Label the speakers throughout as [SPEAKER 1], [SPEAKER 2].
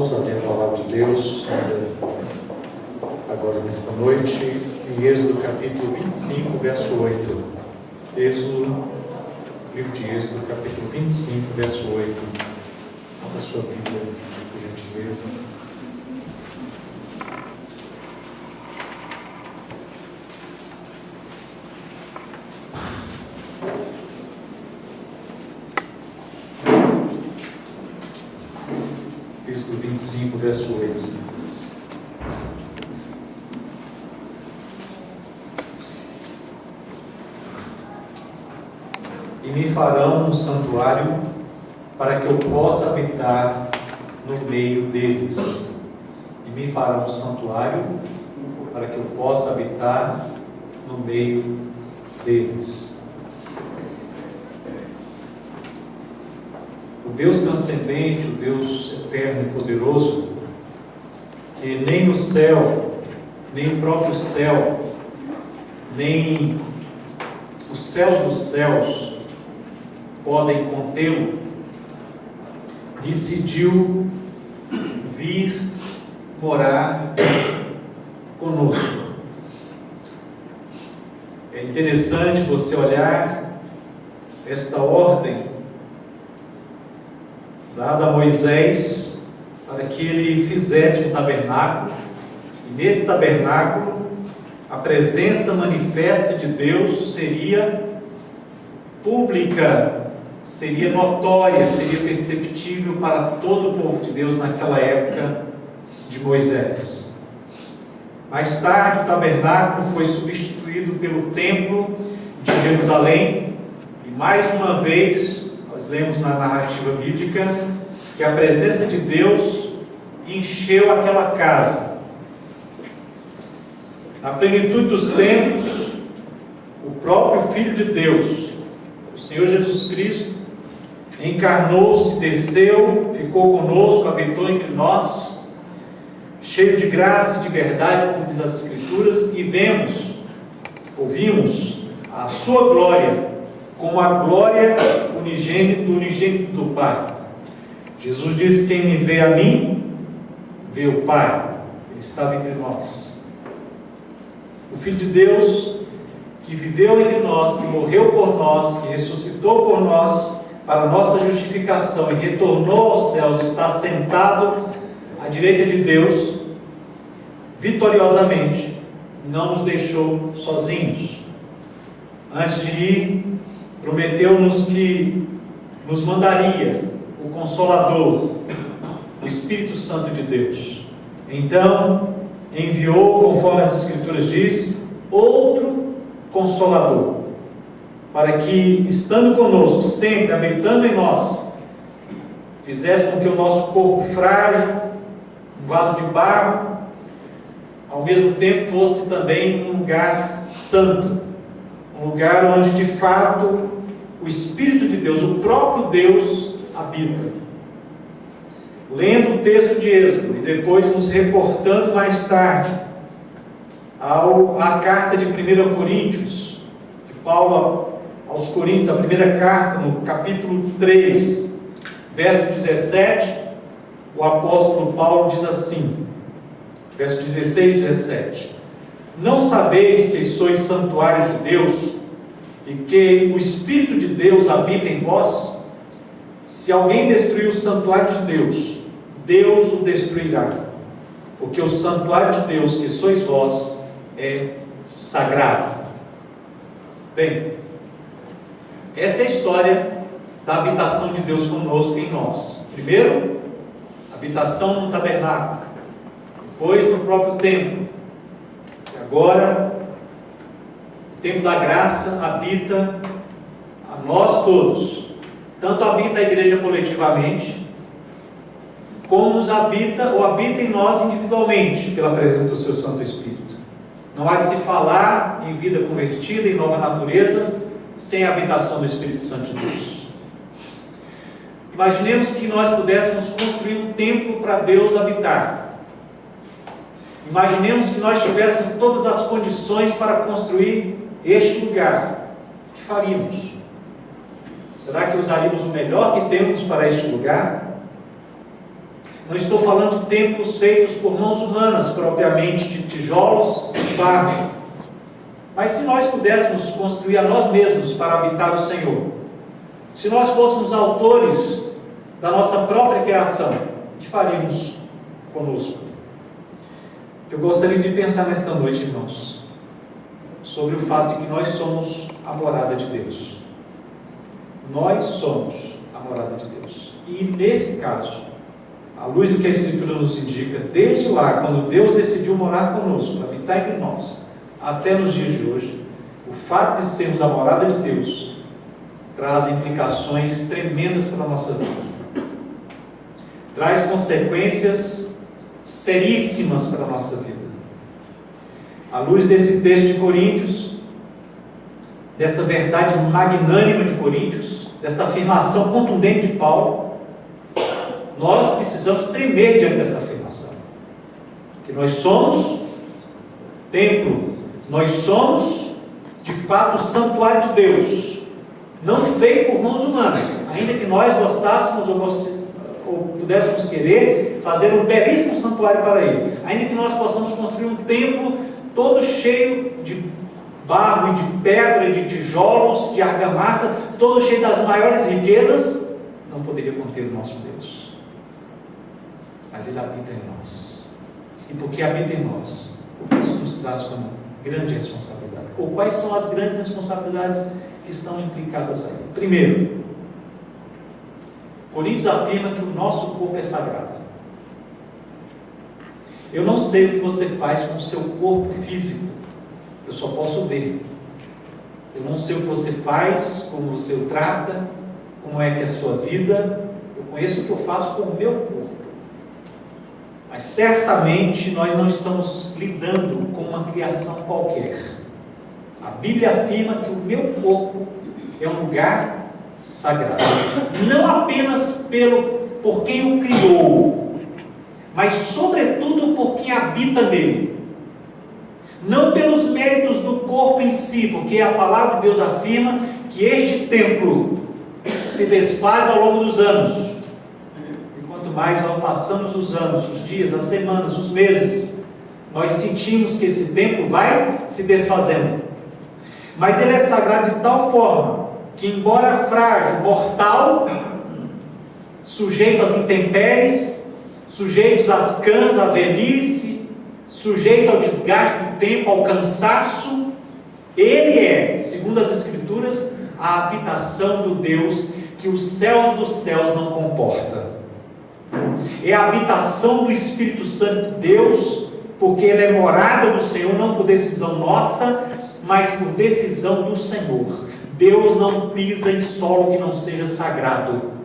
[SPEAKER 1] Vamos abrir a palavra de Deus agora nesta noite, em Êxodo capítulo 25, verso 8. Livro de Êxodo capítulo 25, verso 8. A sua Bíblia, por gentileza. Êxodo 25, verso 8. E me farão um santuário para que eu possa habitar no meio deles. E me farão um santuário para que eu possa habitar no meio deles. O Deus transcendente, o Deus eterno e poderoso, que nem no céu, nem o próprio céu, nem os céus dos céus podem contê-lo, decidiu vir morar conosco. É interessante você olhar esta ordem dada a Moisés para que ele fizesse um tabernáculo, e nesse tabernáculo a presença manifesta de Deus seria pública, seria notória, seria perceptível para todo o povo de Deus naquela época de Moisés. Mais tarde, o tabernáculo foi substituído pelo templo de Jerusalém, e mais uma vez, nós lemos na narrativa bíblica, que a presença de Deus encheu aquela casa. Na plenitude dos tempos, o próprio Filho de Deus, o Senhor Jesus Cristo, encarnou-se, desceu, ficou conosco, habitou entre nós, cheio de graça e de verdade, como diz as Escrituras, e ouvimos a sua glória, como a glória do unigênito do Pai. Jesus disse: quem me vê a mim, vê o Pai. Ele estava entre nós. O Filho de Deus, que viveu entre nós, que morreu por nós, que ressuscitou por nós, para a nossa justificação, e retornou aos céus, está sentado à direita de Deus, vitoriosamente, não nos deixou sozinhos. Antes de ir, prometeu-nos que nos mandaria o Consolador, o Espírito Santo de Deus. Então, enviou, conforme as Escrituras dizem, outro Consolador, para que, estando conosco, sempre habitando em nós, fizesse com que o nosso corpo frágil, um vaso de barro, ao mesmo tempo fosse também um lugar santo, um lugar onde de fato o Espírito de Deus, o próprio Deus, habita. Lendo o texto de Êxodo e depois nos reportando mais tarde à carta de 1 Coríntios, de Paulo aos Coríntios, a primeira carta, no capítulo 3, verso 17, o apóstolo Paulo diz assim, verso 16 e 17: não sabeis que sois santuários de Deus e que o Espírito de Deus habita em vós? Se alguém destruir o santuário de Deus, Deus o destruirá, porque o santuário de Deus, que sois vós, é sagrado. Bem, essa é a história da habitação de Deus conosco em nós. Primeiro, habitação no tabernáculo, depois no próprio templo, e agora o templo da graça habita a nós todos. Tanto habita a igreja coletivamente, como nos habita ou habita em nós individualmente, pela presença do seu Santo Espírito. Não há de se falar em vida convertida, em nova natureza, sem a habitação do Espírito Santo de Deus. Imaginemos que nós pudéssemos construir um templo para Deus habitar. Imaginemos que nós tivéssemos todas as condições para construir este lugar. O que faríamos? Será que usaríamos o melhor que temos para este lugar? Não estou falando de templos feitos por mãos humanas, propriamente de tijolos e barro. Mas se nós pudéssemos construir a nós mesmos para habitar o Senhor, se nós fôssemos autores da nossa própria criação, o que faríamos conosco? Eu gostaria de pensar nesta noite, irmãos, sobre o fato de que nós somos a morada de Deus. Nós somos a morada de Deus. E nesse caso, à luz do que a Escritura nos indica, desde lá, quando Deus decidiu morar conosco, habitar entre nós, até nos dias de hoje, o fato de sermos a morada de Deus traz implicações tremendas para a nossa vida. Traz consequências seríssimas para a nossa vida. À luz desse texto de Coríntios, desta verdade magnânima de Coríntios, desta afirmação contundente de Paulo, nós precisamos tremer diante dessa afirmação. Que nós somos templo, nós somos, de fato, o santuário de Deus, não feito por mãos humanas, ainda que nós gostássemos ou pudéssemos querer fazer um belíssimo santuário para Ele, ainda que nós possamos construir um templo todo cheio de barro e de pedra, de tijolos, de argamassa, todo cheio das maiores riquezas, não poderia conter o nosso Deus. Mas Ele habita em nós. E porque habita em nós, o que isso nos traz como grande responsabilidade? Ou quais são as grandes responsabilidades que estão implicadas aí? Primeiro, Coríntios afirma que o nosso corpo é sagrado. Eu não sei o que você faz com o seu corpo físico, eu só posso ver. Eu não sei o que você faz, como você o trata, como é que é a sua vida. Eu conheço o que eu faço com o meu corpo. Mas certamente nós não estamos lidando com uma criação qualquer. A Bíblia afirma que o meu corpo é um lugar sagrado. Não apenas por quem o criou, mas sobretudo por quem habita nele. Não pelos méritos do corpo em si, porque a palavra de Deus afirma que este templo se desfaz ao longo dos anos. E quanto mais nós passamos os anos, os dias, as semanas, os meses, nós sentimos que esse templo vai se desfazendo. Mas ele é sagrado de tal forma que, embora frágil, mortal, sujeito às intempéries, sujeito às cãs, à velhice, sujeito ao desgaste do tempo, ao cansaço, ele é, segundo as Escrituras, a habitação do Deus que os céus dos céus não comporta. É a habitação do Espírito Santo de Deus, porque ele é morada do Senhor, não por decisão nossa, mas por decisão do Senhor. Deus não pisa em solo que não seja sagrado.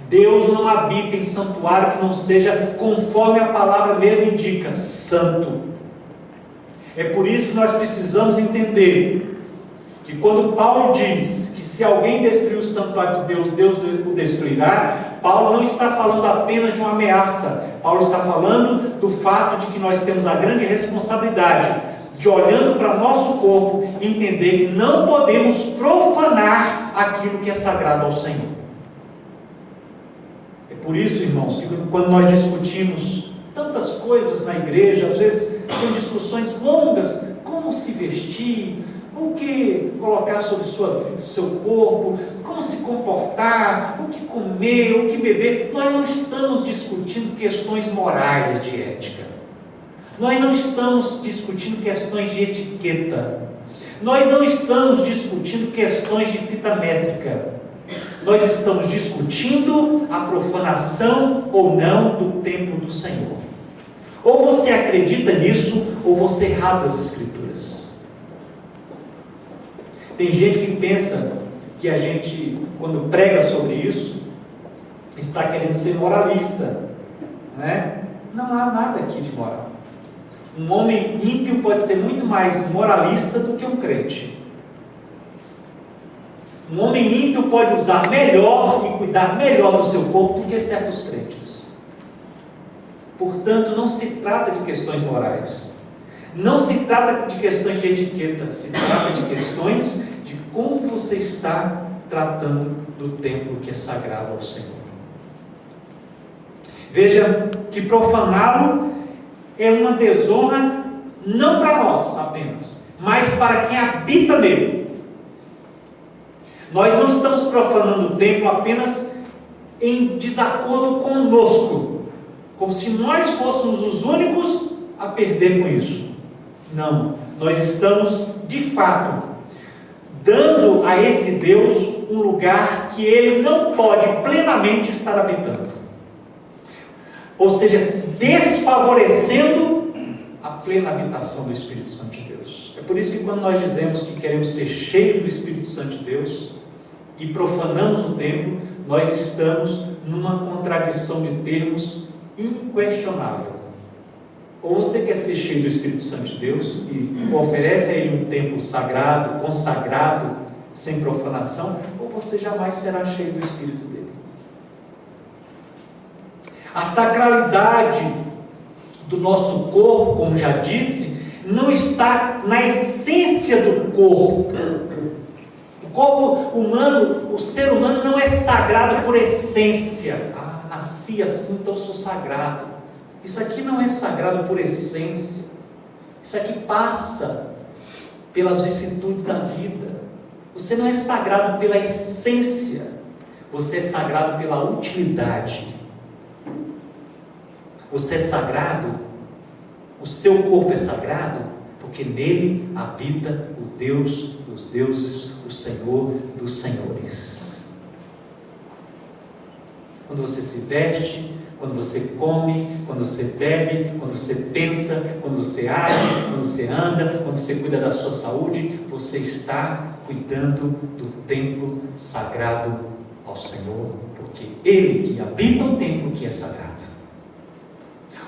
[SPEAKER 1] Deus não habita em santuário que não seja conforme a palavra mesmo indica, santo. É por isso que nós precisamos entender que quando Paulo diz que se alguém destruir o santuário de Deus, Deus o destruirá, Paulo não está falando apenas de uma ameaça. Paulo está falando do fato de que nós temos a grande responsabilidade de, olhando para o nosso corpo, entender que não podemos profanar aquilo que é sagrado ao Senhor. Por isso, irmãos, que quando nós discutimos tantas coisas na igreja, às vezes são discussões longas, como se vestir, o que colocar sobre seu corpo, como se comportar, o que comer, o que beber. Nós não estamos discutindo questões morais de ética. Nós não estamos discutindo questões de etiqueta. Nós não estamos discutindo questões de fita métrica. Nós estamos discutindo a profanação ou não do templo do Senhor. Ou você acredita nisso, ou você rasga as Escrituras. Tem gente que pensa que a gente, quando prega sobre isso, está querendo ser moralista, né? Não há nada aqui de moral. Um homem ímpio pode ser muito mais moralista do que um crente. Um homem ímpio pode usar melhor e cuidar melhor do seu corpo do que certos crentes. Portanto, não se trata de questões morais. Não se trata de questões de etiqueta. Se trata de questões de como você está tratando do templo que é sagrado ao Senhor. Veja que profaná-lo é uma desonra não para nós apenas, mas para quem habita nele. Nós não estamos profanando o templo apenas em desacordo conosco, como se nós fôssemos os únicos a perder com isso. Não, nós estamos de fato dando a esse Deus um lugar que ele não pode plenamente estar habitando, ou seja, desfavorecendo a plena habitação do Espírito Santo de Deus. É por isso que quando nós dizemos que queremos ser cheios do Espírito Santo de Deus e profanamos o templo, nós estamos numa contradição de termos inquestionável. Ou você quer ser cheio do Espírito Santo de Deus e oferece a Ele um templo sagrado, consagrado, sem profanação, ou você jamais será cheio do Espírito dele. A sacralidade do nosso corpo, como já disse, não está na essência do corpo. O corpo humano, o ser humano não é sagrado por essência. Nasci assim, então sou sagrado. Isso aqui não é sagrado por essência. Isso aqui passa pelas vicissitudes da vida. Você não é sagrado pela essência. Você é sagrado pela utilidade. Você é sagrado, o seu corpo é sagrado, porque nele habita o Deus dos deuses, o Senhor dos senhores. Quando você se veste, quando você come, quando você bebe, quando você pensa, quando você age, quando você anda, quando você cuida da sua saúde, você está cuidando do templo sagrado ao Senhor, porque Ele que habita o templo que é sagrado.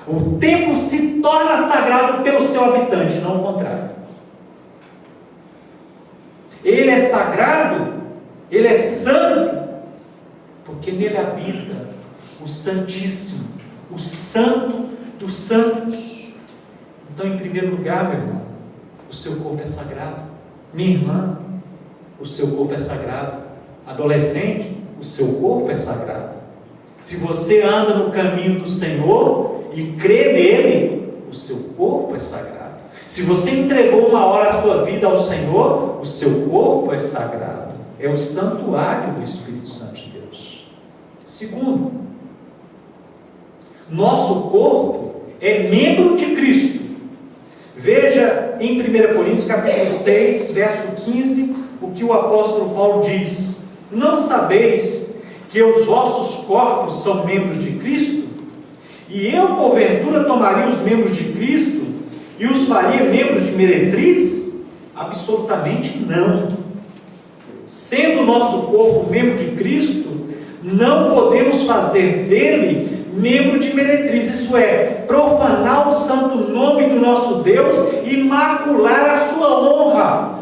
[SPEAKER 1] O templo se torna sagrado pelo seu habitante, não o contrário. Ele é sagrado, ele é santo, porque nele habita o Santíssimo, o Santo dos Santos. Então, em primeiro lugar, meu irmão, o seu corpo é sagrado. Minha irmã, o seu corpo é sagrado. Adolescente, o seu corpo é sagrado. Se você anda no caminho do Senhor e crê nele, o seu corpo é sagrado. Se você entregou uma hora a sua vida ao Senhor, o seu corpo é sagrado. É o santuário do Espírito Santo de Deus. Segundo, nosso corpo é membro de Cristo. Veja em 1 Coríntios capítulo 6, verso 15, o que o apóstolo Paulo diz: não sabeis que os vossos corpos são membros de Cristo? E eu, porventura, tomaria os membros de Cristo e os faria membros de meretriz? Absolutamente não. Sendo o nosso corpo membro de Cristo, não podemos fazer dele membro de meretriz, isso é, profanar o santo nome do nosso Deus e macular a sua honra.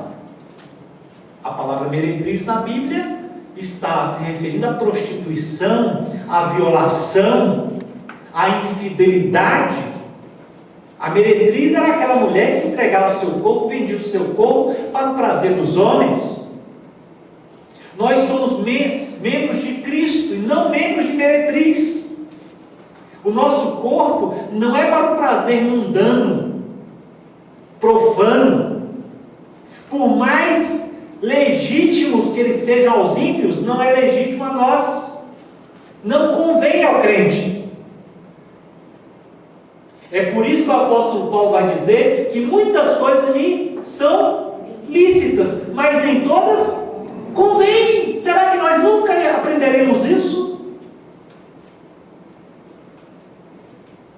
[SPEAKER 1] A palavra meretriz na Bíblia está se referindo à prostituição, à violação, à infidelidade. A meretriz era aquela mulher que entregava o seu corpo, vendia o seu corpo para o prazer dos homens. Nós somos membros de Cristo e não membros de meretriz. O nosso corpo não é para o prazer mundano, profano. Por mais legítimos que eles sejam aos ímpios, não é legítimo a nós. Não convém ao crente. É por isso que o apóstolo Paulo vai dizer que muitas coisas lhe são lícitas, mas nem todas convêm. Será que nós nunca aprenderemos isso?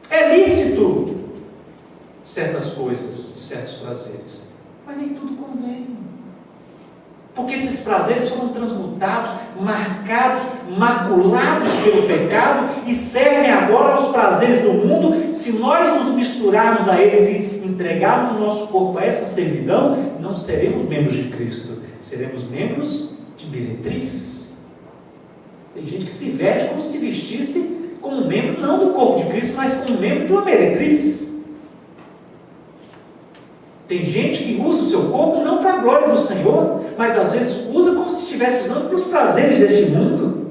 [SPEAKER 1] É lícito certas coisas, certos prazeres, mas nem tudo convém. Porque esses prazeres foram transmutados, marcados, maculados pelo pecado e servem agora aos prazeres do mundo. Se nós nos misturarmos a eles e entregarmos o nosso corpo a essa servidão, não seremos membros de Cristo, seremos membros de meretriz. Tem gente que se veste como se vestisse como membro, não do corpo de Cristo, mas como membro de uma meretriz. Tem gente que usa o seu corpo não para a glória do Senhor, mas às vezes usa como se estivesse usando para os prazeres deste mundo.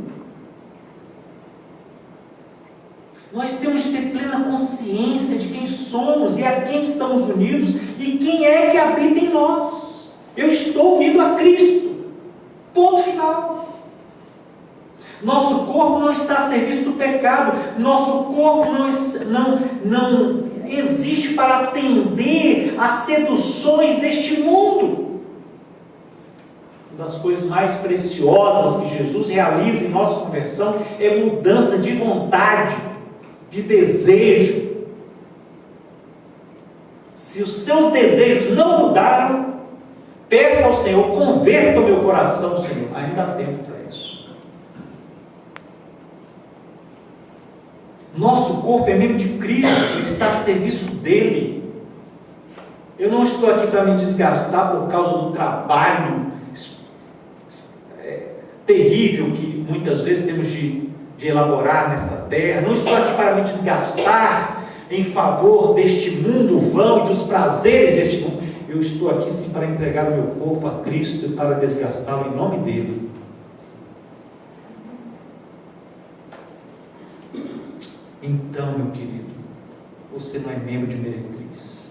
[SPEAKER 1] Nós temos de ter plena consciência de quem somos e a quem estamos unidos e quem é que habita em nós. Eu estou unido a Cristo. Ponto final. Nosso corpo não está a serviço do pecado. Nosso corpo não existe para atender às seduções deste mundo. Uma das coisas mais preciosas que Jesus realiza em nossa conversão é mudança de vontade, de desejo. Se os seus desejos não mudaram, peça ao Senhor, converta o meu coração, Senhor. Ainda há tempo para isso. Nosso corpo é membro de Cristo, está a serviço dele. Eu não estou aqui para me desgastar por causa do trabalho terrível que muitas vezes temos de elaborar nesta terra. Não estou aqui para me desgastar em favor deste mundo vão e dos prazeres deste mundo. Eu estou aqui sim para entregar o meu corpo a Cristo e para desgastá-lo em nome dele. Então, meu querido, você não é membro de meretriz.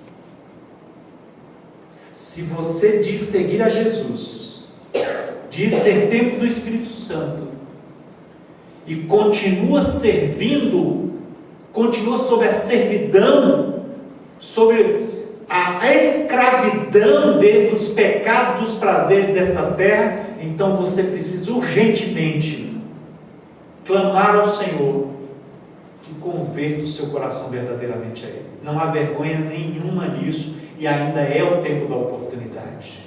[SPEAKER 1] Se você diz seguir a Jesus, diz ser templo do Espírito Santo, e continua servindo, continua sob a servidão, sobre a escravidão dos pecados, dos prazeres desta terra, então você precisa urgentemente clamar ao Senhor que converta o seu coração verdadeiramente a Ele. Não há vergonha nenhuma nisso, e ainda é o tempo da oportunidade.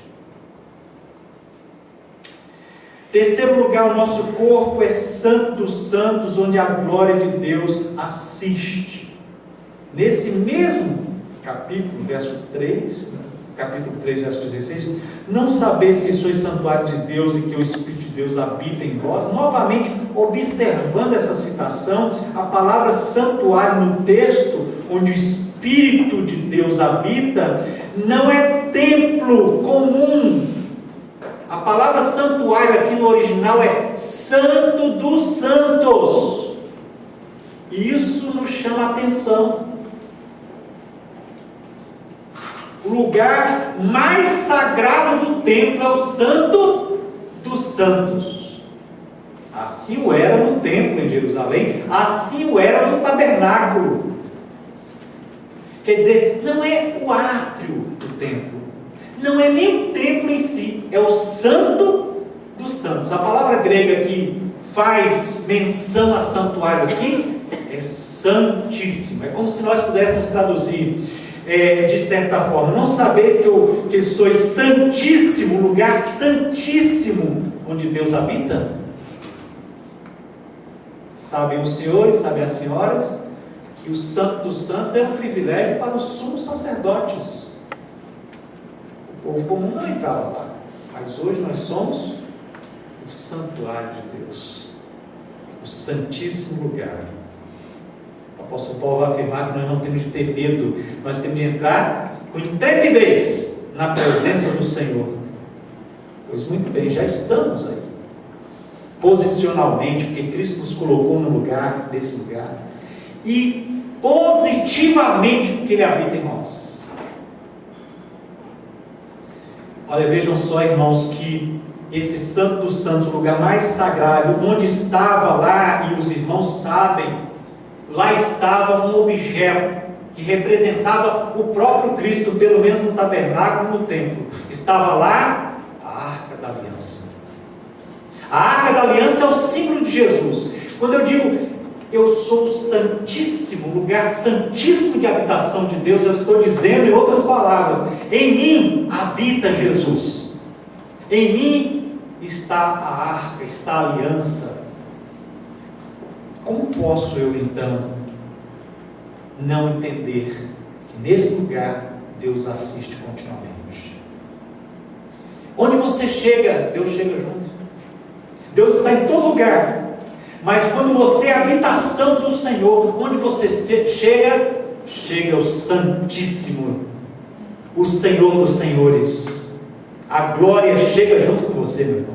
[SPEAKER 1] Terceiro lugar, o nosso corpo é santo dos santos, onde a glória de Deus assiste. Nesse mesmo capítulo, verso 3, capítulo 3, verso 16, diz: não sabeis que sois santuário de Deus e que o Espírito de Deus habita em vós? Novamente, observando essa citação, a palavra santuário no texto, onde o Espírito de Deus habita, não é templo comum. A palavra santuário aqui no original é santo dos santos. E isso nos chama a atenção. O lugar mais sagrado do templo é o santo dos santos. Assim o era no templo em Jerusalém, assim o era no tabernáculo. Quer dizer, não é o átrio do templo, não é nem o templo em si, é o santo dos santos. A palavra grega que faz menção a santuário aqui é santíssimo. É como se nós pudéssemos traduzir de certa forma: não sabeis que sois santíssimo, lugar santíssimo onde Deus habita? Sabem os senhores, sabem as senhoras, que o santo dos santos é um privilégio para os sumos sacerdotes. O povo comum não entrava lá, mas hoje nós somos o santuário de Deus, o santíssimo lugar. O apóstolo Paulo vai afirmar que nós não temos de ter medo, nós temos de entrar com intrepidez na presença do Senhor. Pois muito bem, já estamos aí, posicionalmente, porque Cristo nos colocou no lugar, nesse lugar, e positivamente, porque Ele habita em nós. Olha, vejam só, irmãos, que esse santo dos santos, o lugar mais sagrado, onde estava lá, e os irmãos sabem, lá estava um objeto que representava o próprio Cristo, pelo menos no tabernáculo, no templo. Estava lá a Arca da Aliança. A Arca da Aliança é o símbolo de Jesus. Quando eu digo eu sou o santíssimo, lugar santíssimo de habitação de Deus, eu estou dizendo, em outras palavras, em mim habita Jesus. Em mim está a arca, está a aliança. Como posso eu então não entender que nesse lugar Deus assiste continuamente? Onde você chega, Deus chega junto. Deus está em todo lugar. Mas quando você é a habitação do Senhor, onde você chega, chega o Santíssimo, o Senhor dos Senhores. A glória chega junto com você, meu irmão.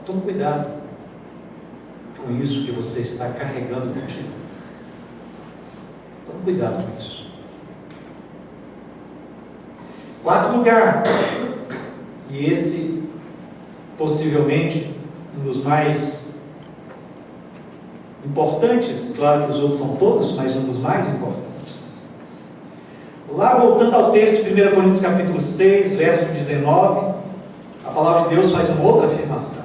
[SPEAKER 1] Tome cuidado. com isso que você está carregando contigo. Tome cuidado com isso. Quarto lugar, e esse possivelmente um dos mais importantes, claro que os outros são todos, mas um dos mais importantes. Lá voltando ao texto de 1 Coríntios capítulo 6, verso 19, a palavra de Deus faz uma outra afirmação.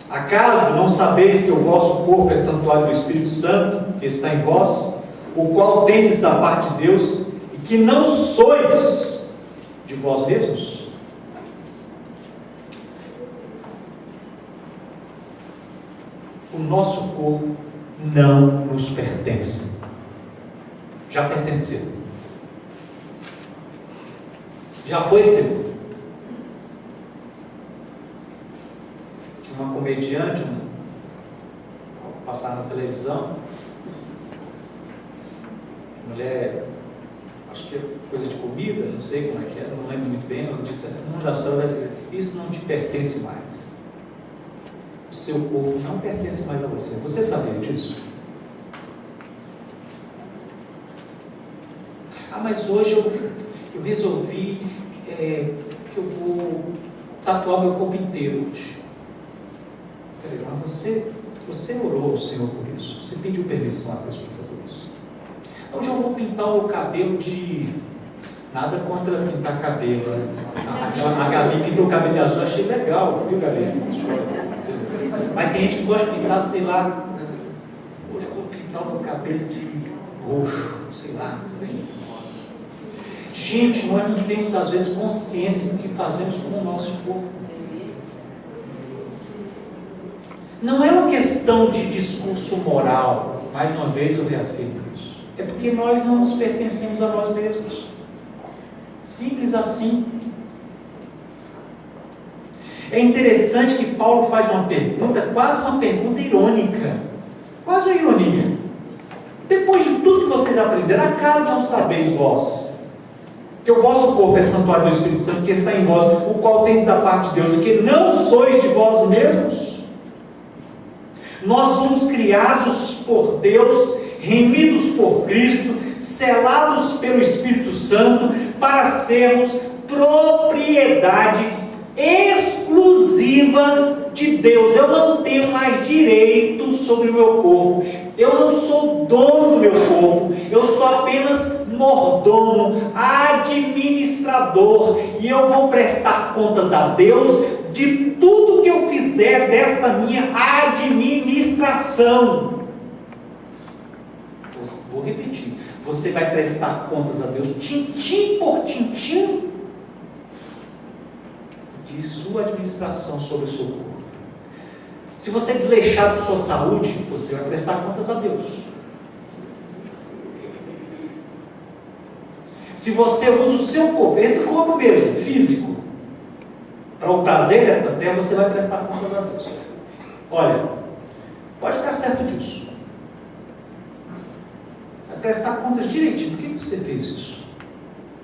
[SPEAKER 1] Acaso não sabeis que o vosso corpo é santuário do Espírito Santo, que está em vós, o qual tendes da parte de Deus, e que não sois de vós mesmos? O nosso corpo não nos pertence. Já pertenceu. Já foi seu. Tinha uma comediante, passar na televisão, mulher, acho que é coisa de comida, não sei como é que é, não lembro muito bem, ela disse, uma das frases, ela dizia, isso não te pertence mais. O seu corpo não pertence mais a você. Você sabia disso? Ah, mas hoje eu resolvi que eu vou tatuar meu corpo inteiro hoje. Peraí, mas você orou ao Senhor por isso? Você pediu permissão a Deus para fazer isso? Hoje eu vou pintar o meu cabelo de... Nada contra pintar cabelo. A Gabi pintou o cabelo de azul, achei legal, viu, Gabi? Mas tem gente que gosta de pintar, sei lá, hoje eu vou pintar o meu cabelo de roxo, sei lá. Gente, nós não temos às vezes consciência do que fazemos com o nosso corpo. Não é uma questão de discurso moral, mais uma vez eu reafirmo isso. É porque nós não nos pertencemos a nós mesmos. Simples assim. É interessante que Paulo faz uma pergunta, quase uma pergunta irônica. Quase uma ironia. Depois de tudo que vocês aprenderam, acaso não sabeis vós que o vosso corpo é santuário do Espírito Santo, que está em vós, o qual tendes da parte de Deus, e que não sois de vós mesmos? Nós fomos criados por Deus, remidos por Cristo, selados pelo Espírito Santo, para sermos propriedade exclusiva de Deus. Eu não tenho mais direito sobre o meu corpo. Eu não sou dono do meu corpo. Eu sou apenas mordomo, administrador. E eu vou prestar contas a Deus de tudo que eu fizer desta minha administração. Vou repetir. Você vai prestar contas a Deus, tintim por tintim, de sua administração sobre o seu corpo. Se você é desleixado com sua saúde, você vai prestar contas a Deus. Se você usa o seu corpo, esse corpo mesmo, físico, para o prazer desta terra, você vai prestar contas a Deus. Olha, pode ficar certo disso. Vai prestar contas direitinho. Por que você fez isso?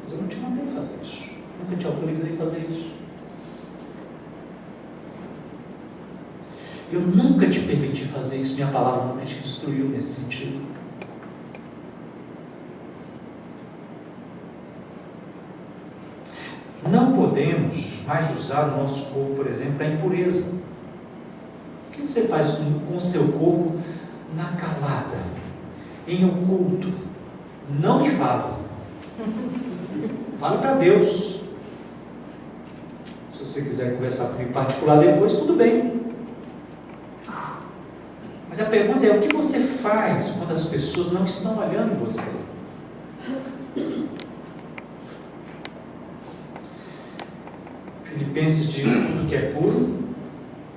[SPEAKER 1] Mas eu não te mandei fazer isso. Nunca te autorizei a fazer isso. Eu nunca te permiti fazer isso. Minha palavra nunca te instruiu nesse sentido. Não podemos mais usar o nosso corpo, por exemplo, para impureza. O que você faz com o seu corpo na calada, em oculto? Não me fale. Fale para Deus. Se você quiser conversar comigo em particular depois, tudo bem. Mas a pergunta é: o que você faz quando as pessoas não estão olhando você? Filipenses diz: tudo que é puro,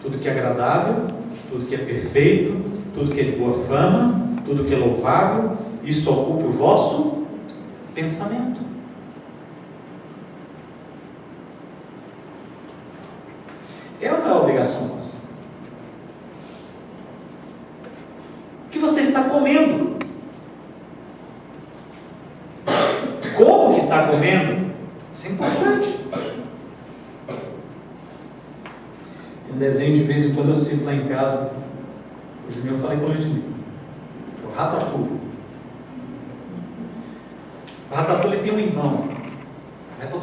[SPEAKER 1] tudo que é agradável, tudo que é perfeito, tudo que é de boa fama, tudo que é louvável, isso ocupe o vosso pensamento. É ou não é obrigação nossa? O que você está comendo? Como que está comendo? Isso é importante. Tem um desenho de vez em quando eu cito lá em casa. Hoje eu falei com o Ludmilla. O Ratatouille. O Ratatouille tem um irmão.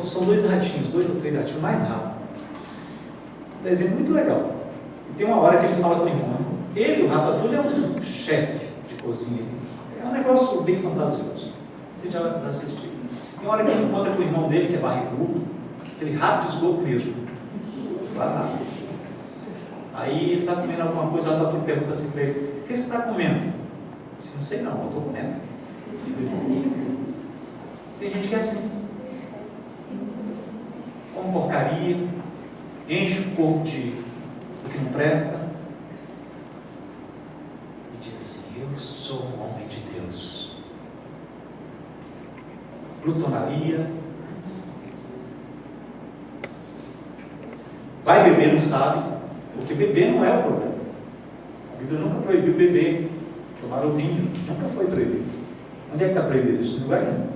[SPEAKER 1] São 2 ratinhos, 2 ou 3 ratinhos, mais rápido. Um desenho muito legal. E tem uma hora que ele fala com o irmão. Ele, o Ratatouille, é um chefe de cozinha. É um negócio bem fantasioso. Você já assistiu. Tem uma hora que ele encontra com o irmão dele, que é barrigudo, aquele rato de esgoto mesmo. Lá nada. Aí ele está comendo alguma coisa, o Ratatouille pergunta assim para ele: o que você está comendo? Assim, não sei não, eu estou comendo. Tem gente que é assim. Come porcaria, enche o corpo do que não presta e diz assim: eu sou um homem de Deus. Glutonaria, vai beber, não sabe, porque beber não é o problema. A Bíblia nunca proibiu beber, tomar o vinho, nunca foi proibido. Onde é que está proibido isso? Em lugar nenhum.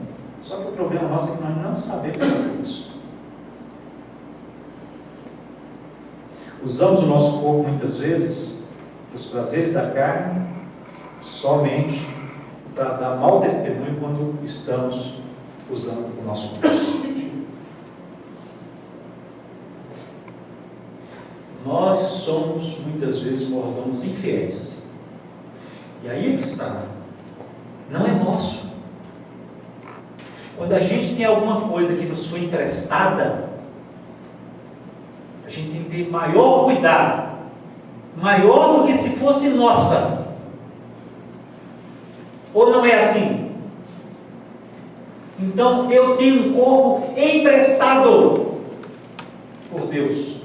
[SPEAKER 1] Só que o problema nosso é que nós não sabemos fazer isso. Usamos o nosso corpo muitas vezes, os prazeres da carne, somente para dar mau testemunho quando estamos usando o nosso corpo. Nós somos muitas vezes mordomos infiéis. E aí é que está. Não é nosso. Quando a gente tem alguma coisa que nos foi emprestada, a gente tem que ter maior cuidado, maior do que se fosse nossa. Ou não é assim? Então eu tenho um corpo emprestado por Deus.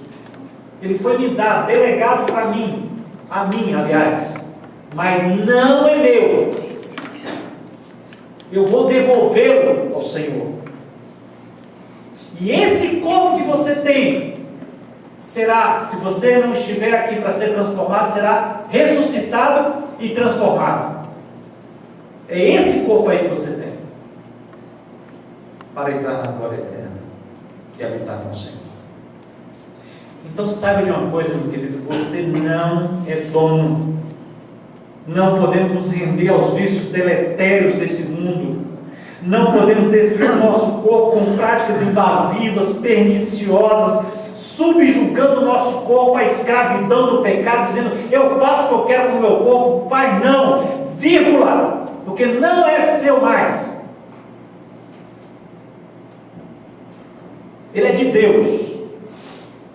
[SPEAKER 1] Ele foi me dado, delegado para mim, a mim, aliás, mas não é meu. Eu vou devolvê-lo ao Senhor. E esse corpo que você tem será, se você não estiver aqui para ser transformado, será ressuscitado e transformado. É esse corpo aí que você tem para entrar na glória eterna e habitar com o Senhor. Então saiba de uma coisa, meu querido: você não é dono. Não podemos nos render aos vícios deletérios desse mundo. Não podemos destruir o nosso corpo com práticas invasivas, perniciosas, subjugando o nosso corpo à escravidão do pecado, dizendo: eu faço o que eu quero com o meu corpo. Pai, não, vírgula, porque não é seu mais. Ele é de Deus.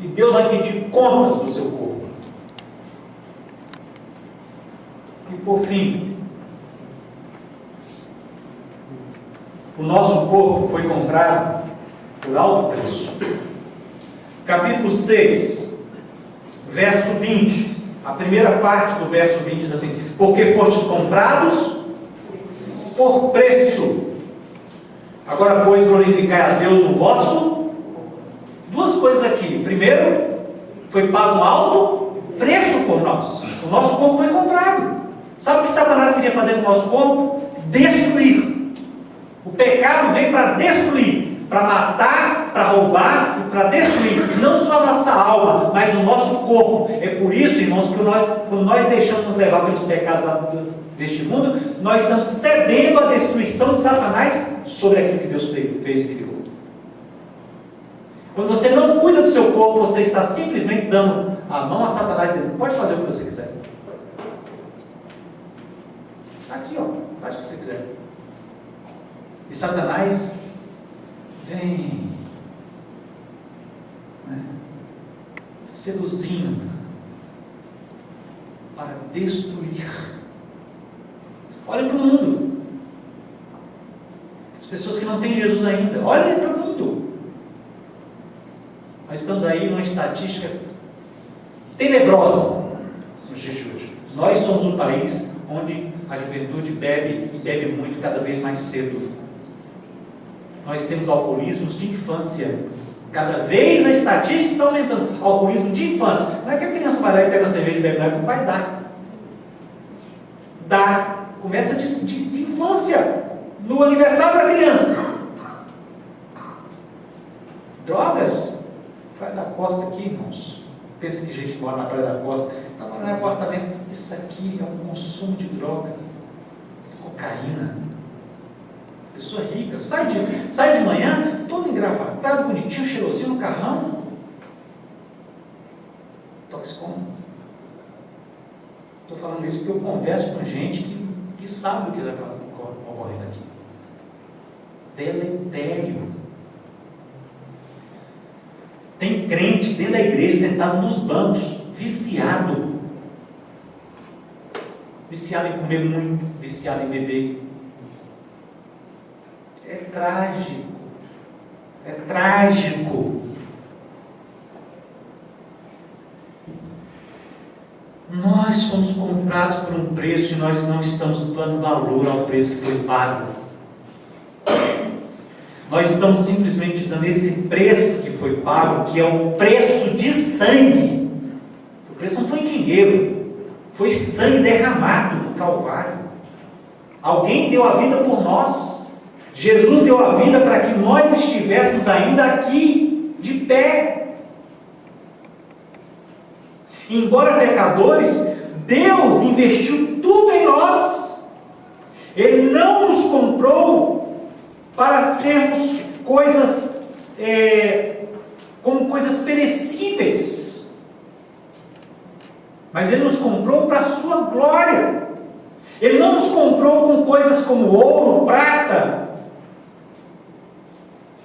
[SPEAKER 1] E Deus vai pedir contas do seu corpo. E por fim, o nosso corpo foi comprado por alto preço. Capítulo 6, verso 20. A primeira parte do verso 20 diz assim: porque fostes comprados por preço. Agora, pois, glorificai a Deus no vosso. Duas coisas aqui. Primeiro, foi pago um alto preço por nós. O nosso corpo foi comprado. Sabe o que Satanás queria fazer com o nosso corpo? Destruir. O pecado veio para destruir, para matar, para roubar e para destruir. Não só a nossa alma, mas o nosso corpo. É por isso, irmãos, que quando nós deixamos nos levar pelos pecados deste mundo, nós estamos cedendo à destruição de Satanás sobre aquilo que Deus fez e criou. Quando você não cuida do seu corpo, você está simplesmente dando a mão a Satanás e dizendo: pode fazer o que você quiser. Aqui, ó, faz o que você quiser. E Satanás vem, seduzindo para destruir. Olhe para o mundo. As pessoas que não têm Jesus ainda, olhem para o mundo. Nós estamos aí numa estatística tenebrosa nos dias de hoje. Nós somos um país onde a juventude bebe e bebe muito, cada vez mais cedo. Nós temos alcoolismos de infância. Cada vez a estatística está aumentando. Alcoolismo de infância. Não é que a criança vai lá e pega uma cerveja e bebe, não é que o pai dá. Dá. Começa de infância. No aniversário da criança. Drogas. Praia da Costa aqui, irmãos. Pensa que gente mora na Praia da Costa. Está morando em apartamento isso aqui é um consumo de droga, cocaína. Pessoa rica, sai de manhã, todo engravatado, bonitinho, cheirosinho no carrão. Toxicômano. Estou falando isso porque eu converso com gente que sabe do que está ocorrendo aqui. Deletério. Tem crente dentro da igreja, sentado nos bancos, viciado. Viciado em comer muito, viciado em beber. É trágico. É trágico. Nós fomos comprados por um preço e nós não estamos dando valor ao preço que foi pago. Nós estamos simplesmente dizendo esse preço que foi pago, que é o preço de sangue. O preço não foi dinheiro, foi sangue derramado no Calvário. Alguém deu a vida por nós. Jesus deu a vida para que nós estivéssemos ainda aqui, de pé. Embora pecadores, Deus investiu tudo em nós. Ele não nos comprou para sermos coisas, como coisas perecíveis. Mas Ele nos comprou para a sua glória. Ele não nos comprou com coisas como ouro, prata.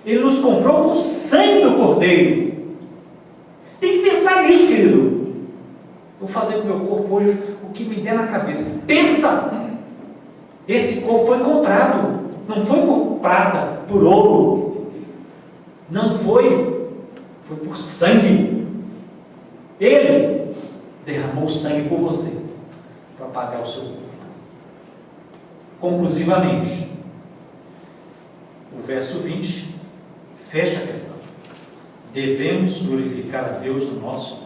[SPEAKER 1] Ele nos comprou com o sangue do Cordeiro. Tem que pensar nisso, querido. Vou fazer com o meu corpo hoje o que me der na cabeça. Pensa! Esse corpo foi comprado. Não foi por prata, por ouro. Não foi. Foi por sangue. Ele derramou sangue por você para pagar o seu corpo. Conclusivamente, o verso 20 fecha a questão. Devemos glorificar a Deus no nosso corpo.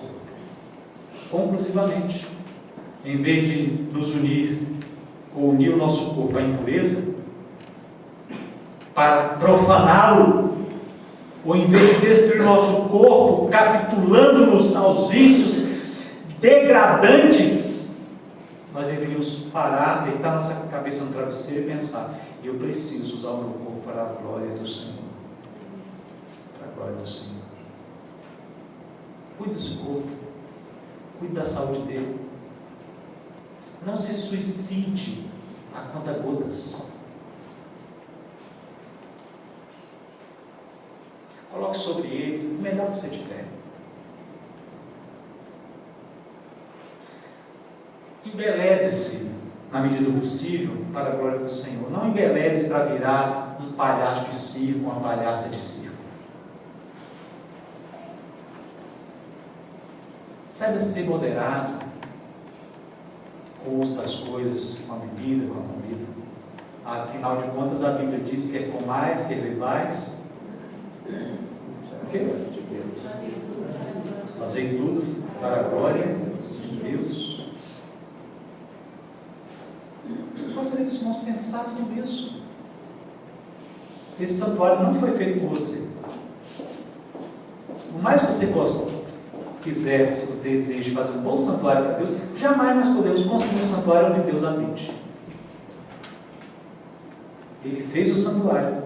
[SPEAKER 1] Conclusivamente, em vez de nos unir ou unir o nosso corpo à impureza para profaná-lo, ou em vez de destruir o nosso corpo, capitulando-nos aos vícios degradantes, nós deveríamos parar, deitar nossa cabeça no travesseiro e pensar: eu preciso usar o meu corpo para a glória do Senhor. Para a glória do Senhor. Cuide do seu corpo. Cuide da saúde dele. Não se suicide a conta-gotas. Coloque sobre ele o melhor que você tiver. Embeleze-se na medida do possível para a glória do Senhor. Não embeleze para virar um palhaço de circo, uma palhaça de circo. Saiba ser moderado com o uso das coisas, com a bebida, com a comida. Afinal de contas, a Bíblia diz que é comais, que bebais. O quê? Fazer tudo para a glória de Deus. Eu gostaria que os irmãos pensassem nisso. Esse santuário não foi feito por você. Por mais que você quisesse o desejo de fazer um bom santuário para Deus, jamais nós podemos construir um santuário onde Deus habite. Ele fez o santuário,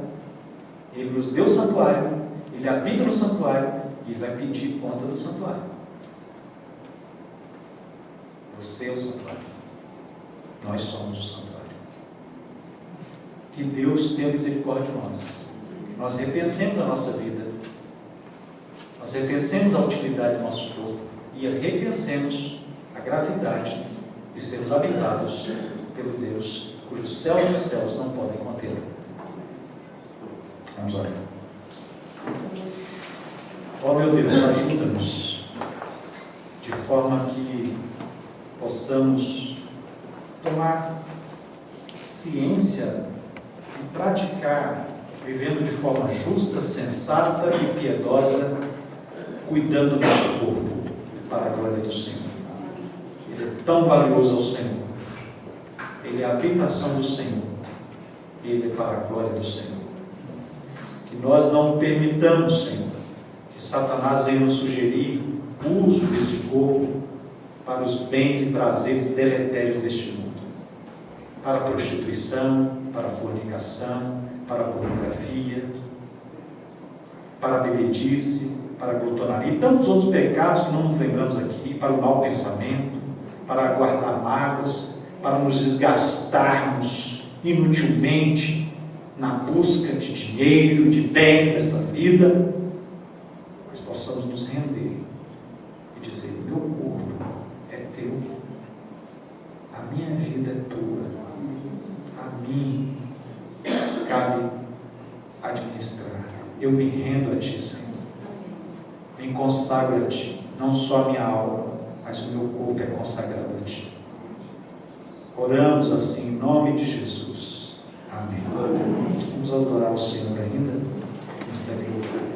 [SPEAKER 1] Ele nos deu o santuário, Ele habita no santuário e Ele vai pedir conta do santuário. Você é o santuário. Nós somos o santuário. Que Deus tenha misericórdia de nós. Que nós repensemos a nossa vida. Nós repensemos a utilidade do nosso corpo. E repensemos a gravidade de sermos habitados pelo Deus, cujos céus e céus não podem contê-lo. Vamos orar. Ó meu Deus, ajuda-nos de forma que possamos tomar ciência e praticar, vivendo de forma justa, sensata e piedosa, cuidando do nosso corpo para a glória do Senhor. Ele é tão valioso ao Senhor. Ele é a habitação do Senhor. Ele é para a glória do Senhor. Que nós não permitamos, Senhor, que Satanás venha nos sugerir o uso desse corpo para os bens e prazeres deletérios deste mundo, para a prostituição, para a fornicação, para a pornografia, para a bebedice, para a glutonaria e tantos outros pecados que não nos lembramos aqui, para o mau pensamento, para guardar mágoas, para nos desgastarmos inutilmente na busca de dinheiro, de bens desta vida, nós possamos nos render e dizer: meu corpo é teu, a minha vida é tua, a mim cabe administrar. Eu me rendo a ti, Senhor, me consagro a ti, não só a minha alma, mas o meu corpo é consagrado a ti. Oramos assim em nome de Jesus. Amém. Vamos adorar o Senhor ainda nesta igreja.